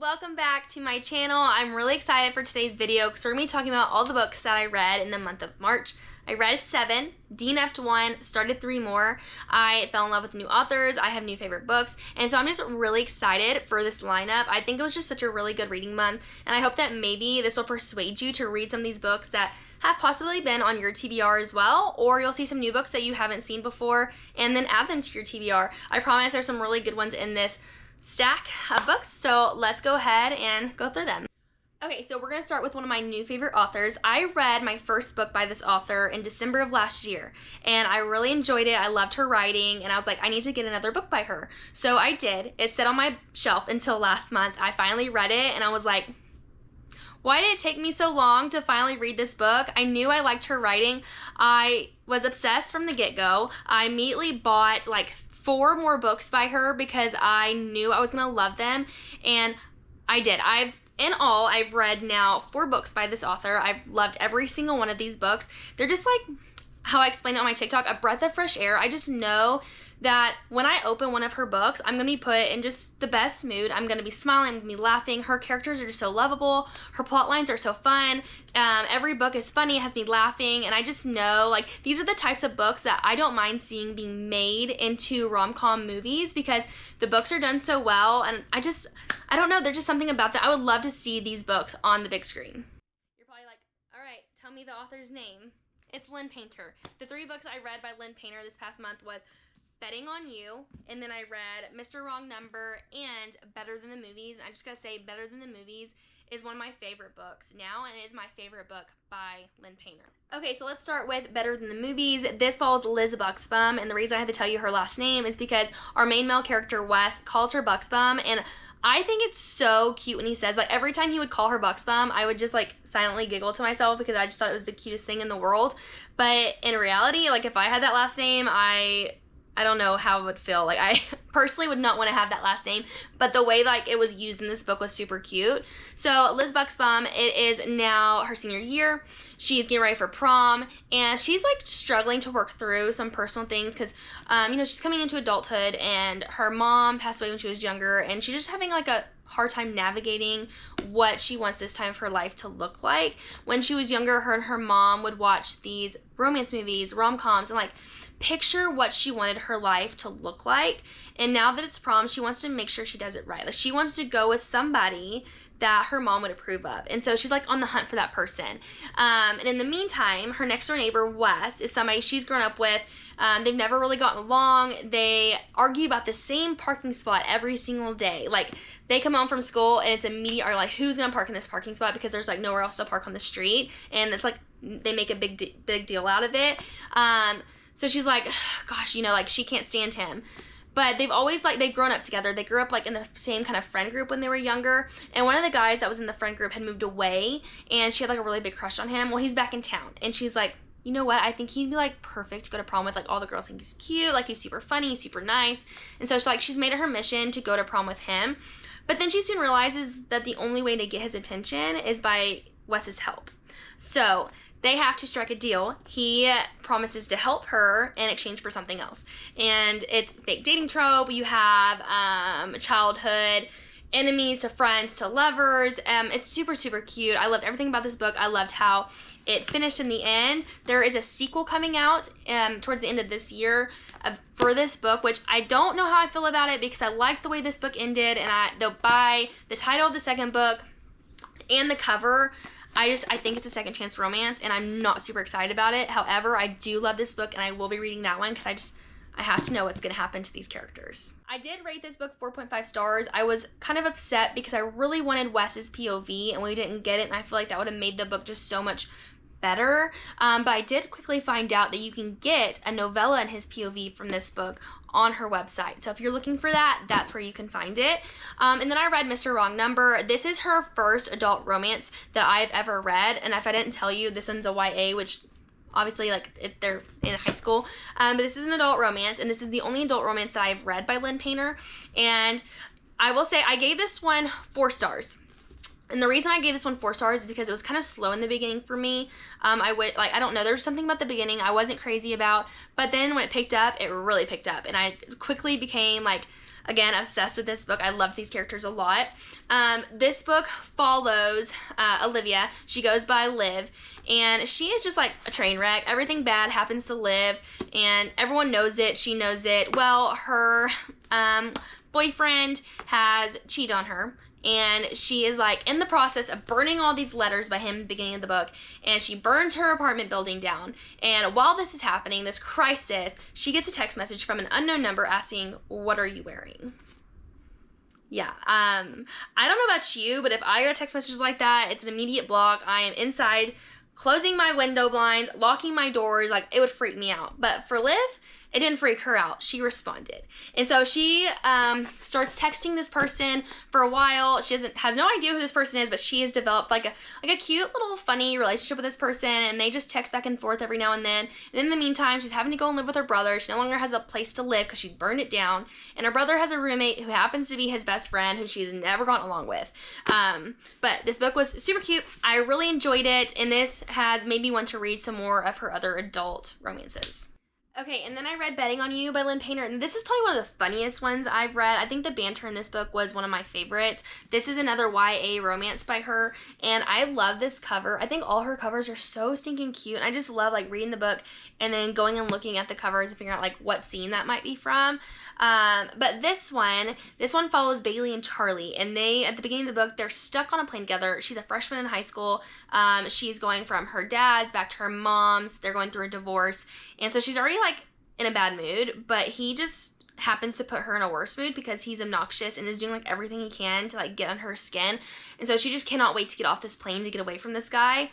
Welcome back to my channel. I'm really excited for today's video because we're going to be talking about all the books that I read in the month of March. I read 7, DNF'd 1, started 3 more. I fell in love with new authors. I have new favorite books. And so I'm just really excited for this lineup. I think it was just such a really good reading month. And I hope that maybe this will persuade you to read some of these books that have possibly been on your TBR as well, or you'll see some new books that you haven't seen before and then add them to your TBR. I promise there's some really good ones in this stack of books, so let's go ahead and go through them. Okay, so we're going to start with one of my new favorite authors. I read my first book by this author in December of last year, and I really enjoyed it. I loved her writing, and I was like, I need to get another book by her. So I did. It sat on my shelf until last month. I finally read it, and I was like, why did it take me so long to finally read this book? I knew I liked her writing. I was obsessed from the get-go. I immediately bought like 4 more books by her because I knew I was gonna love them, and I did. In all, I've read now 4 books by this author. I've loved every single one of these books. They're just like how I explained it on my TikTok, a breath of fresh air. I just know that when I open one of her books, I'm going to be put in just the best mood. I'm going to be smiling, I'm going to be laughing. Her characters are just so lovable. Her plot lines are so fun. Every book is funny, it has me laughing, and I just know, like, these are the types of books that I don't mind seeing being made into rom-com movies because the books are done so well, and I don't know, there's just something about that. I would love to see these books on the big screen. You're probably like, all right, tell me the author's name. It's Lynn Painter. The 3 books I read by Lynn Painter this past month was Betting on You, and then I read Mr. Wrong Number and Better Than the Movies. I just gotta say, Better Than the Movies is one of my favorite books now, and it is my favorite book by Lynn Painter. Okay, so let's start with Better Than the Movies. This follows Liz Buxbaum, and the reason I had to tell you her last name is because our main male character, Wes, calls her Buxbaum, and I think it's so cute when he says, like, every time he would call her Buxbaum, I would just, like, silently giggle to myself because I just thought it was the cutest thing in the world. But in reality, like, if I had that last name, I don't know how it would feel. Like, I personally would not want to have that last name, but the way, like, it was used in this book was super cute. So Liz Buxbaum, it is now her senior year. She's getting ready for prom, and she's, like, struggling to work through some personal things because, you know, she's coming into adulthood, and her mom passed away when she was younger, and she's just having, like, a hard time navigating what she wants this time of her life to look like. When she was younger, her and her mom would watch these romance movies, rom-coms, and, like, picture what she wanted her life to look like. And now that it's prom, she wants to make sure she does it right. Like, she wants to go with somebody that her mom would approve of. And so she's, like, on the hunt for that person. And in the meantime, her next door neighbor, Wes, is somebody she's grown up with. They've never really gotten along. They argue about the same parking spot every single day. Like, they come home from school and it's immediate, are like, who's gonna park in this parking spot because there's, like, nowhere else to park on the street. And it's like, they make a big deal out of it. So she's like, gosh, you know, like, she can't stand him. But they've always, like, they've grown up together. They grew up, like, in the same kind of friend group when they were younger. And one of the guys that was in the friend group had moved away, and she had, like, a really big crush on him. Well, he's back in town. And she's like, you know what? I think he'd be, like, perfect to go to prom with. Like, all the girls think he's cute. Like, he's super funny, he's super nice. And so she's made it her mission to go to prom with him. But then she soon realizes that the only way to get his attention is by Wes's help. So they have to strike a deal. He promises to help her in exchange for something else. And it's fake dating trope. You have childhood enemies to friends to lovers. It's super, super cute. I loved everything about this book. I loved how it finished in the end. There is a sequel coming out towards the end of this year for this book, which I don't know how I feel about it because I liked the way this book ended, and they'll buy the title of the second book and the cover. I think it's a second chance romance, and I'm not super excited about it. However, I do love this book, and I will be reading that one because I have to know what's going to happen to these characters. I did rate this book 4.5 stars. I was kind of upset because I really wanted Wes's POV, and we didn't get it, and I feel like that would have made the book just so much better. But I did quickly find out that you can get a novella in his POV from this book on her website. So if you're looking for that, that's where you can find it. And then I read Mr. Wrong Number. This is her first adult romance that I've ever read. And if I didn't tell you, this one's a YA, which obviously, like, they're in high school. But this is an adult romance, and this is the only adult romance that I've read by Lynn Painter. And I will say I gave this one 4 stars. And the reason I gave this one 4 stars is because it was kind of slow in the beginning for me. I don't know, there's something about the beginning I wasn't crazy about, but then when it picked up, it really picked up, and I quickly became, like, Again, obsessed with this book. I love these characters a lot. This book follows Olivia. She goes by Liv, and she is just like a train wreck. Everything bad happens to Liv, and everyone knows it. She knows it. Well, her boyfriend has cheated on her, and she is like in the process of burning all these letters by him at the beginning of the book, and she burns her apartment building down. And while this is happening, this crisis, she gets a text message from an unknown number asking, "What are you wearing?" Yeah, I don't know about you, but if I get a text message like that, it's an immediate block. I am inside closing my window blinds, locking my doors. Like, it would freak me out. But for Liv, it didn't freak her out. She responded. And so she starts texting this person for a while. She has no idea who this person is, but she has developed like a cute little funny relationship with this person, and they just text back and forth every now and then. And in the meantime, she's having to go and live with her brother. She no longer has a place to live because she burned it down. And her brother has a roommate who happens to be his best friend, who she's never gotten along with. But this book was super cute. I really enjoyed it, and this has made me want to read some more of her other adult romances. Okay, and then I read Betting on You by Lynn Painter, and this is probably one of the funniest ones I've read. I think the banter in this book was one of my favorites. This is another YA romance by her, and I love this cover. I think all her covers are so stinking cute, and I just love like reading the book and then going and looking at the covers and figuring out like what scene that might be from. But this one follows Bailey and Charlie, and they, at the beginning of the book, they're stuck on a plane together. She's a freshman in high school. She's going from her dad's back to her mom's. They're going through a divorce, and so she's already like in a bad mood, but he just happens to put her in a worse mood because he's obnoxious and is doing like everything he can to like get on her skin. And so she just cannot wait to get off this plane to get away from this guy.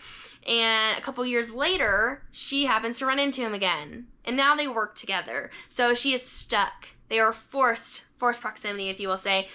And a couple years later, she happens to run into him again, and now they work together. So she is stuck. They are forced proximity, if you will say.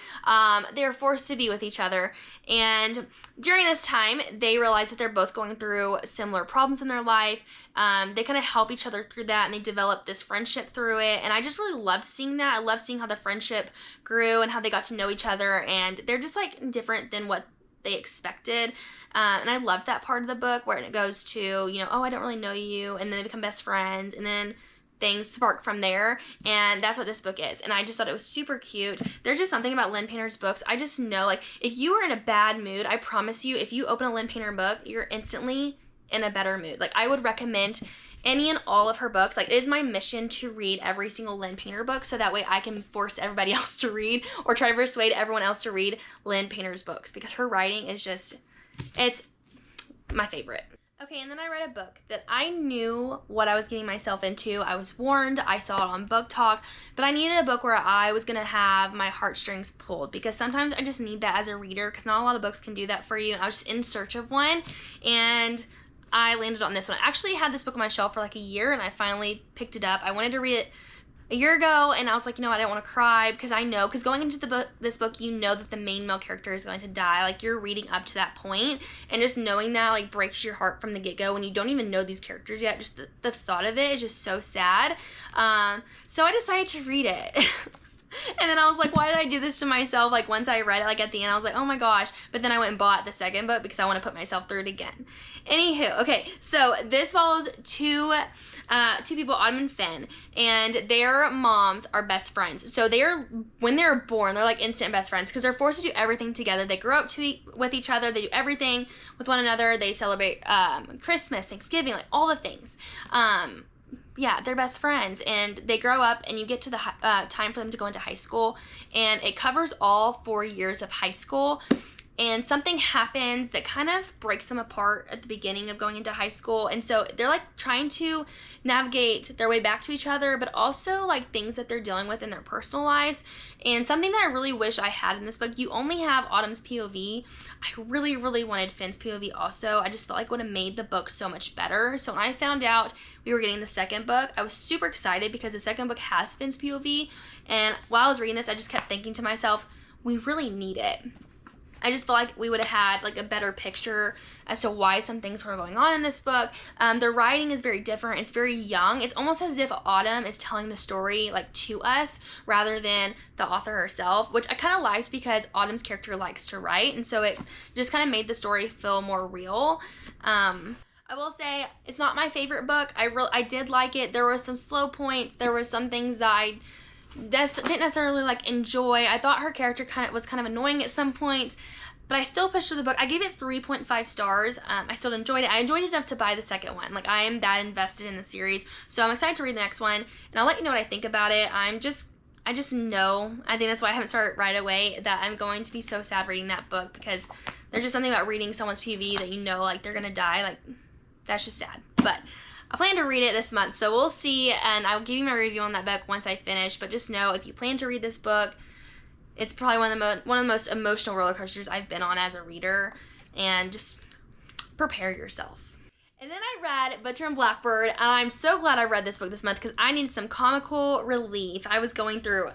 They are forced to be with each other. And during this time, they realize that they're both going through similar problems in their life. They kind of help each other through that, and they develop this friendship through it. And I just really loved seeing that. I loved seeing how the friendship grew and how they got to know each other. And they're just like different than what they expected. And I loved that part of the book where it goes to, you know, oh, I don't really know you. And then they become best friends. And then things spark from there, and that's what this book is. And I just thought it was super cute. There's just something about Lynn Painter's books. I just know, like, if you are in a bad mood, I promise you, if you open a Lynn Painter book, you're instantly in a better mood. Like, I would recommend any and all of her books. Like, it is my mission to read every single Lynn Painter book, so that way I can force everybody else to read, or try to persuade everyone else to read Lynn Painter's books, because her writing is just, it's my favorite. Okay, and then I read a book that I knew what I was getting myself into. I was warned. I saw it on Book Talk, but I needed a book where I was going to have my heartstrings pulled, because sometimes I just need that as a reader, because not a lot of books can do that for you. And I was just in search of one, and I landed on this one. I actually had this book on my shelf for like a year, and I finally picked it up. I wanted to read it a year ago, and I was like, you know, I didn't want to cry, because going into this book, you know that the main male character is going to die. Like, you're reading up to that point, and just knowing that, like, breaks your heart from the get-go, when you don't even know these characters yet. Just the thought of it is just so sad. So I decided to read it. And then I was like, why did I do this to myself? Like, once I read it, like, at the end, I was like, oh my gosh. But then I went and bought the second book because I want to put myself through it again. Anywho, okay, so this follows two people, Autumn and Finn, and their moms are best friends. So when they're born, they're like instant best friends, because they're forced to do everything together. They grow up with each other. They do everything with one another. They celebrate Christmas, Thanksgiving, like all the things. Yeah, they're best friends, and they grow up, and you get to the time for them to go into high school, and it covers all 4 years of high school. And something happens that kind of breaks them apart at the beginning of going into high school. And so they're like trying to navigate their way back to each other, but also like things that they're dealing with in their personal lives. And something that I really wish I had in this book, you only have Autumn's POV. I really, really wanted Finn's POV also. I just felt like it would have made the book so much better. So when I found out we were getting the second book, I was super excited, because the second book has Finn's POV. And while I was reading this, I just kept thinking to myself, we really need it. I just felt like we would have had like a better picture as to why some things were going on in this book. The writing is very different. It's very young. It's almost as if Autumn is telling the story like to us rather than the author herself, which I kind of liked, because Autumn's character likes to write, and so it just kind of made the story feel more real. I will say it's not my favorite book. I did like it. There were some slow points. There were some things that I didn't necessarily like enjoy. I thought her character was kind of annoying at some points, but I still pushed through the book. I gave it 3.5 stars. I still enjoyed it. I enjoyed it enough to buy the second one. Like, I am that invested in the series, so I'm excited to read the next one, and I'll let you know what I think about it. I just know, I think that's why I haven't started right away, that I'm going to be so sad reading that book, because there's just something about reading someone's PV that you know, like, they're gonna die. Like, that's just sad. But I plan to read it this month, so we'll see, and I'll give you my review on that book once I finish. But just know, if you plan to read this book, it's probably one of the most emotional roller coasters I've been on as a reader, and just prepare yourself. And then I read Butcher and Blackbird, and I'm so glad I read this book this month because I needed some comical relief. I was going through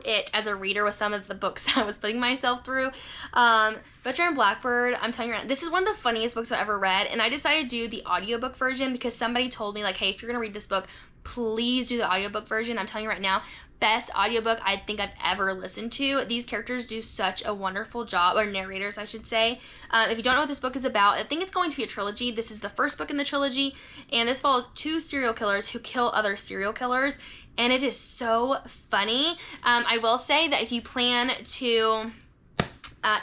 it as a reader with some of the books that I was putting myself through. Butcher and Blackbird, I'm telling you right now, this is one of the funniest books I've ever read, and I decided to do the audiobook version because somebody told me, like, hey, if you're gonna read this book, please do the audiobook version. I'm telling you right now, best audiobook I think I've ever listened to. These characters do such a wonderful job, or narrators, I should say. If you don't know what this book is about, I think it's going to be a trilogy. This is the first book in the trilogy, and this follows 2 serial killers who kill other serial killers, and it is so funny. I will say that if you plan to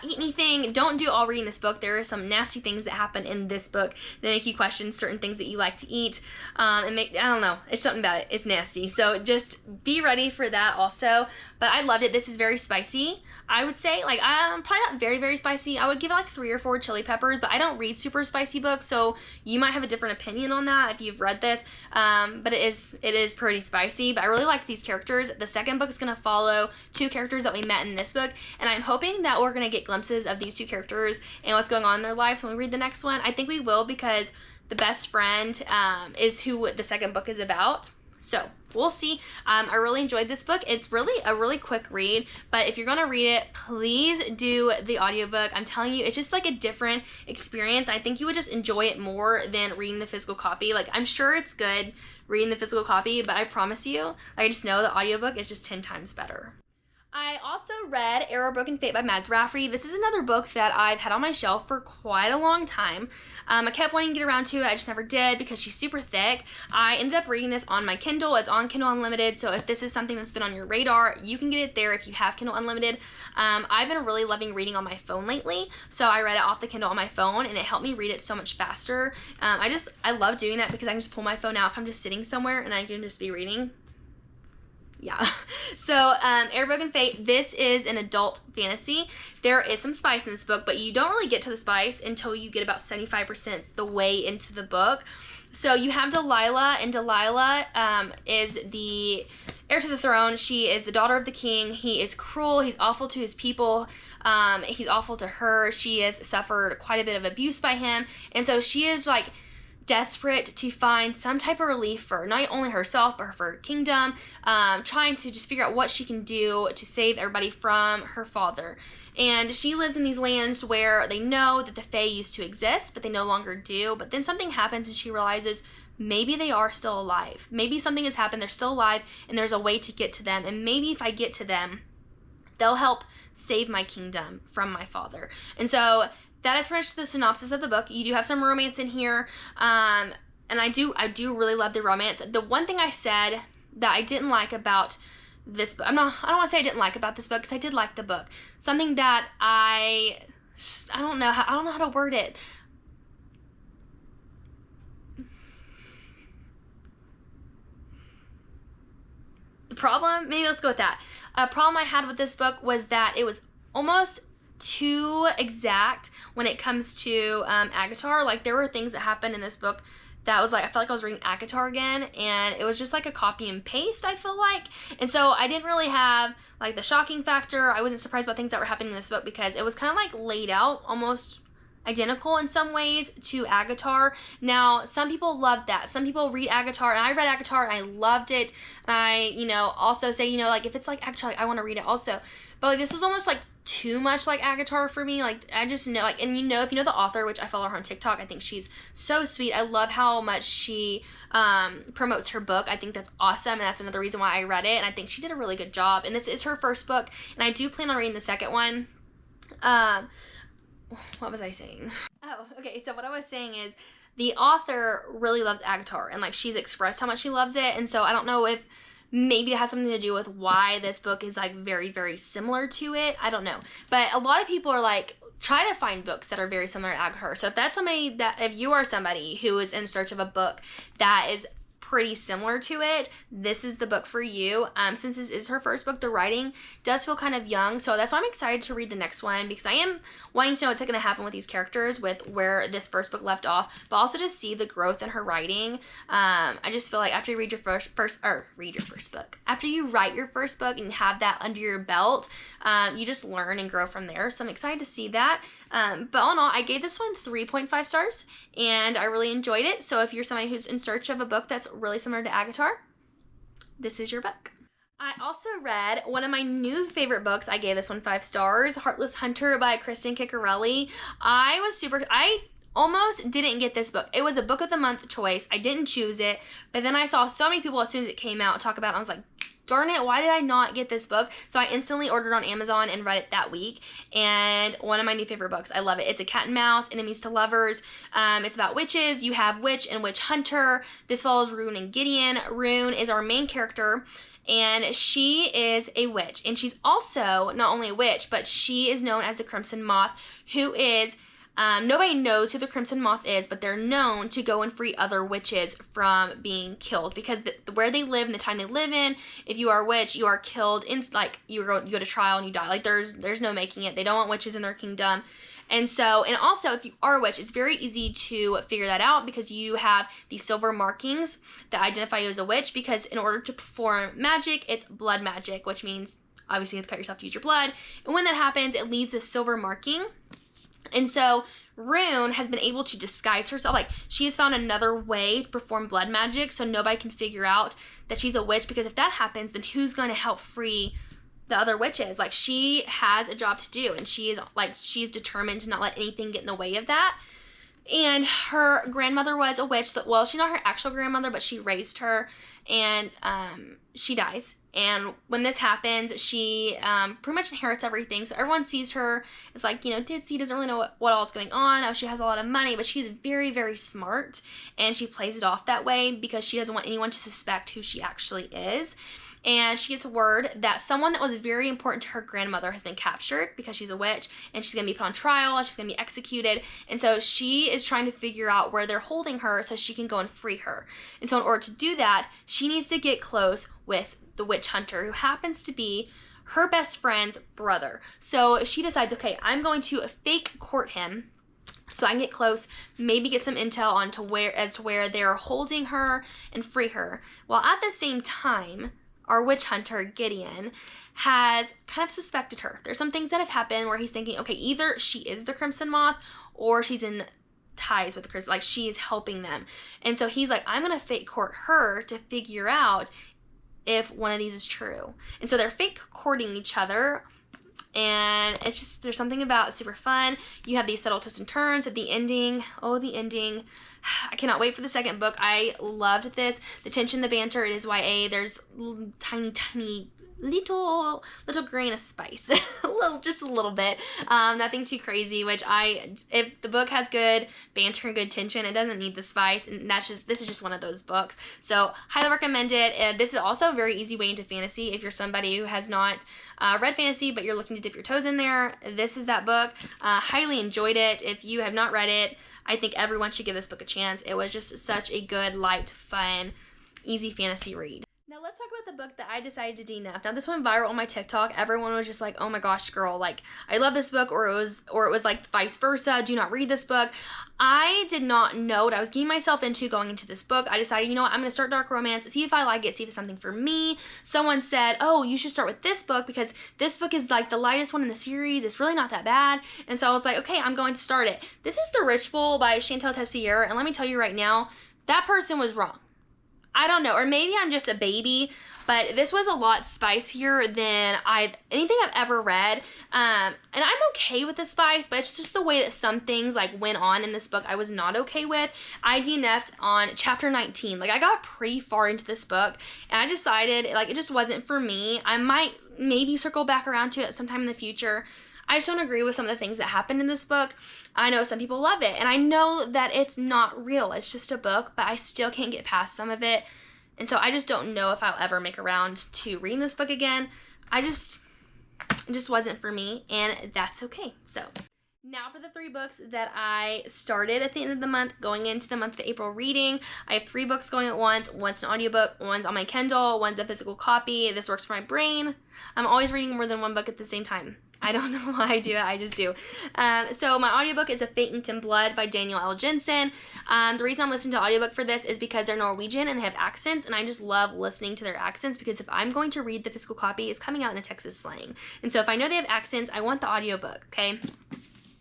eat anything, don't do all reading this book. There are some nasty things that happen in this book that make you question certain things that you like to eat, and I don't know, it's something about it, it's nasty, so just be ready for that also. But I loved it. This is very spicy, I would say. Like, probably not very, very spicy. I would give it like 3 or 4 chili peppers, but I don't read super spicy books, so you might have a different opinion on that if you've read this. But it is pretty spicy, but I really like these characters. The second book is going to follow 2 characters that we met in this book, and I'm hoping that we're going to get glimpses of these 2 characters and what's going on in their lives when we read the next one. I think we will, because the best friend is who the second book is about. So we'll see. I really enjoyed this book. It's really a really quick read, but if you're gonna read it, please do the audiobook. I'm telling you, it's just like a different experience. I think you would just enjoy it more than reading the physical copy. Like, I'm sure it's good reading the physical copy, but I promise you, I just know the audiobook is just 10 times better. I also read Arrow Broken Fate by Mads Rafferty. This is another book that I've had on my shelf for quite a long time. I kept wanting to get around to it, I just never did because she's super thick. I ended up reading this on my Kindle. It's on Kindle Unlimited, so if this is something that's been on your radar, you can get it there if you have Kindle Unlimited. I've been really loving reading on my phone lately, so I read it off the Kindle on my phone, and it helped me read it so much faster. I love doing that because I can just pull my phone out if I'm just sitting somewhere and I can just be reading. Yeah. So, Arrow Broken Fate, this is an adult fantasy. There is some spice in this book, but you don't really get to the spice until you get about 75% the way into the book. So you have Delilah, and Delilah is the heir to the throne. She is the daughter of the king. He is cruel. He's awful to his people. He's awful to her. She has suffered quite a bit of abuse by him. And so she is like desperate to find some type of relief for not only herself but for her kingdom, trying to just figure out what she can do to save everybody from her father. And she lives in these lands where they know that the Fae used to exist, but they no longer do. But then something happens and she realizes maybe they are still alive. Maybe something has happened, they're still alive, and there's a way to get to them. And maybe if I get to them, they'll help save my kingdom from my father. And so that is pretty much the synopsis of the book. You do have some romance in here, and I do really love the romance. The one thing I said that I didn't like about this book, I don't want to say I didn't like about this book, because I did like the book. Something that I don't know how to word it. The problem, maybe let's go with that. A problem I had with this book was that it was almost too exact when it comes to ACOTAR. Like, there were things that happened in this book that was like, I felt like I was reading ACOTAR again, and it was just like a copy and paste, I feel like. And so I didn't really have like the shocking factor. I wasn't surprised about things that were happening in this book because it was kind of like laid out almost identical in some ways to ACOTAR. Now, some people love that. Some people read ACOTAR, and I read ACOTAR and I loved it. And I, also say, like, if it's like ACOTAR, like, I want to read it also. But like, this was almost like too much like ACOTAR for me. Like, I just know, like, and if you know the author, which I follow her on TikTok, I think she's so sweet. I love how much she promotes her book. I think that's awesome, and that's another reason why I read it, and I think she did a really good job. And this is her first book, and I do plan on reading the second one. What was I saying? Oh, okay, so what I was saying is the author really loves ACOTAR, and like, she's expressed how much she loves it, and so I don't know if maybe it has something to do with why this book is like very, very similar to it. I don't know. But a lot of people are like, try to find books that are very similar to Agatha. So if that's somebody that, if you are somebody who is in search of a book that is pretty similar to it, this is the book for you. Since this is her first book, the writing does feel kind of young, so that's why I'm excited to read the next one, because I am wanting to know what's going to happen with these characters, with where this first book left off, but also to see the growth in her writing. I just feel like after you read your first book, after you write your first book and have that under your belt, you just learn and grow from there. So I'm excited to see that. But all in all, I gave this one 3.5 stars, and I really enjoyed it. So if you're somebody who's in search of a book that's really similar to Agatha, this is your book. I also read one of my new favorite books. I gave this one 5 stars, Heartless Hunter by Kristin Ciccarelli. I almost didn't get this book. It was a book of the month choice. I didn't choose it, but then I saw so many people as soon as it came out talk about it. I was like, darn it, why did I not get this book? So I instantly ordered on Amazon and read it that week, and one of my new favorite books. I love it. It's a cat and mouse, enemies to lovers. It's about witches. You have witch and witch hunter. This follows Rune and Gideon. Rune is our main character, and she is a witch, and she's also not only a witch, but she is known as the Crimson Moth, who is nobody knows who the Crimson Moth is, but they're known to go and free other witches from being killed, because where they live and the time they live in, if you are a witch, you are killed you go to trial and you die. Like there's no making it. They don't want witches in their kingdom. And also, if you are a witch, it's very easy to figure that out, because you have these silver markings that identify you as a witch, because in order to perform magic, it's blood magic, which means obviously you have to cut yourself to use your blood. And when that happens, it leaves this silver marking. And so Rune has been able to disguise herself. Like, she has found another way to perform blood magic so nobody can figure out that she's a witch, because if that happens, then who's going to help free the other witches? Like, she has a job to do, and she's determined to not let anything get in the way of that. And her grandmother was a witch. Well, she's not her actual grandmother, but she raised her, and she dies. And when this happens, she pretty much inherits everything. So everyone sees her as like, ditzy, doesn't really know what all is going on. Oh, she has a lot of money, but she's very, very smart. And she plays it off that way because she doesn't want anyone to suspect who she actually is. And she gets word that someone that was very important to her grandmother has been captured, because she's a witch, and she's going to be put on trial, and she's going to be executed. And so she is trying to figure out where they're holding her so she can go and free her. And so in order to do that, she needs to get close with the witch hunter, who happens to be her best friend's brother. So she decides, okay, I'm going to fake court him so I can get close, maybe get some intel onto where they're holding her and free her. While at the same time, our witch hunter, Gideon, has kind of suspected her. There's some things that have happened where he's thinking, okay, either she is the Crimson Moth or she's in ties with the Crimson, like she is helping them. And so he's like, I'm going to fake court her to figure out if one of these is true. And so they're fake courting each other, and it's just, there's something about it super fun. You have these subtle twists and turns at the ending. Oh, the ending. I cannot wait for the second book. I loved this. The tension, the banter, it is YA. There's tiny little grain of spice. just a little bit. Nothing too crazy, which if the book has good banter and good tension, it doesn't need the spice, and this is just one of those books. So highly recommend it. This is also a very easy way into fantasy. If you're somebody who has not read fantasy, but you're looking to dip your toes in there, this is that book. Highly enjoyed it. If you have not read it, I think everyone should give this book a chance. It was just such a good, light, fun, easy fantasy read. Now let's talk about the book that I decided to DNF. Now this went viral on my TikTok. Everyone was just like, oh my gosh, girl, like, I love this book, or it was like vice versa, do not read this book. I did not know what I was getting myself into going into this book. I decided, you know what, I'm going to start dark romance, see if I like it, see if it's something for me. Someone said, oh, you should start with this book because this book is like the lightest one in the series. It's really not that bad. And so I was like, okay, I'm going to start it. This is The Rich Bull by Chantal Tessier, and let me tell you right now, that person was wrong. I don't know, or maybe I'm just a baby, but this was a lot spicier than anything I've ever read. And I'm okay with the spice, but it's just the way that some things like went on in this book I was not okay with. I DNF'd on chapter 19. Like, I got pretty far into this book, and I decided like it just wasn't for me. I might maybe circle back around to it sometime in the future. I just don't agree with some of the things that happened in this book. I know some people love it, and I know that it's not real. It's just a book, but I still can't get past some of it. And so I just don't know if I'll ever make around to reading this book again. It just wasn't for me, and that's okay. So now for the 3 books that I started at the end of the month, going into the month of April reading. I have 3 books going at once. One's an audiobook, one's on my Kindle, one's a physical copy. This works for my brain. I'm always reading more than 1 book at the same time. I don't know why I do it, I just do. So my audiobook is A Fate Inked in Blood by Daniel L. Jensen. The reason I'm listening to audiobook for this is because they're Norwegian and they have accents, and I just love listening to their accents, because if I'm going to read the physical copy, it's coming out in a Texas slang. And so if I know they have accents, I want the audiobook, okay?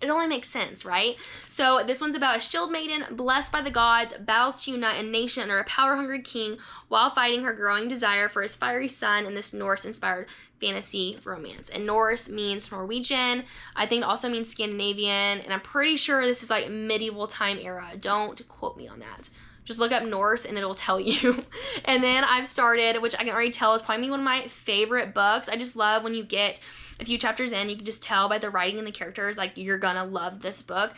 It only makes sense, right? So this one's about a shield maiden blessed by the gods, battles to unite a nation under a power-hungry king while fighting her growing desire for his fiery son in this Norse-inspired fantasy romance. And Norse means Norwegian. I think it also means Scandinavian, and I'm pretty sure this is like medieval time era. Don't quote me on that. Just look up Norse and it'll tell you. And then I've started, which I can already tell is probably one of my favorite books. I just love when you get a few chapters in, you can just tell by the writing and the characters, like, you're gonna love this book.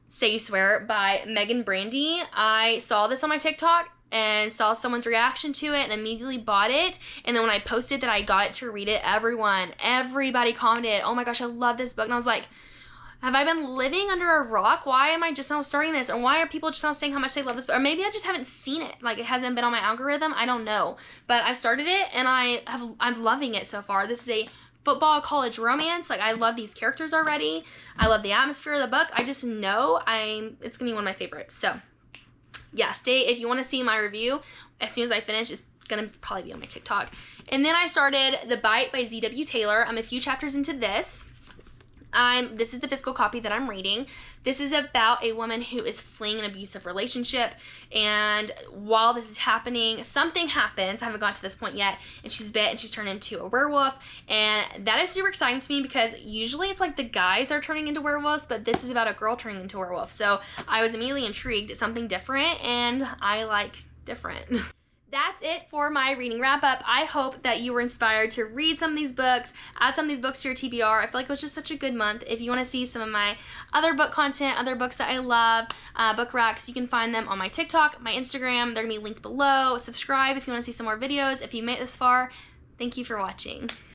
Say You Swear by Megan Brandy. I saw this on my TikTok and saw someone's reaction to it and immediately bought it. And then when I posted that I got it to read it, everybody commented, oh my gosh, I love this book. And I was like, have I been living under a rock? Why am I just now starting this? And why are people just now saying how much they love this book? Or maybe I just haven't seen it. Like, it hasn't been on my algorithm. I don't know. But I've started it and I'm loving it so far. This is a football college romance. Like, I love these characters already. I love the atmosphere of the book. I just know it's gonna be one of my favorites. So yeah, if you want to see my review as soon as I finish, it's gonna probably be on my TikTok. And then I started The Bite by Z.W. Taylor. I'm a few chapters into this. This is the physical copy that I'm reading. This is about a woman who is fleeing an abusive relationship, and while this is happening, something happens. I haven't gotten to this point yet, and she's bit and she's turned into a werewolf, and that is super exciting to me because usually it's like the guys are turning into werewolves, but this is about a girl turning into a werewolf. So I was immediately intrigued. It's something different, and I like different. That's it for my reading wrap up. I hope that you were inspired to read some of these books, add some of these books to your TBR. I feel like it was just such a good month. If you want to see some of my other book content, other books that I love, book racks, you can find them on my TikTok, my Instagram. They're going to be linked below. Subscribe if you want to see some more videos. If you made it this far, thank you for watching.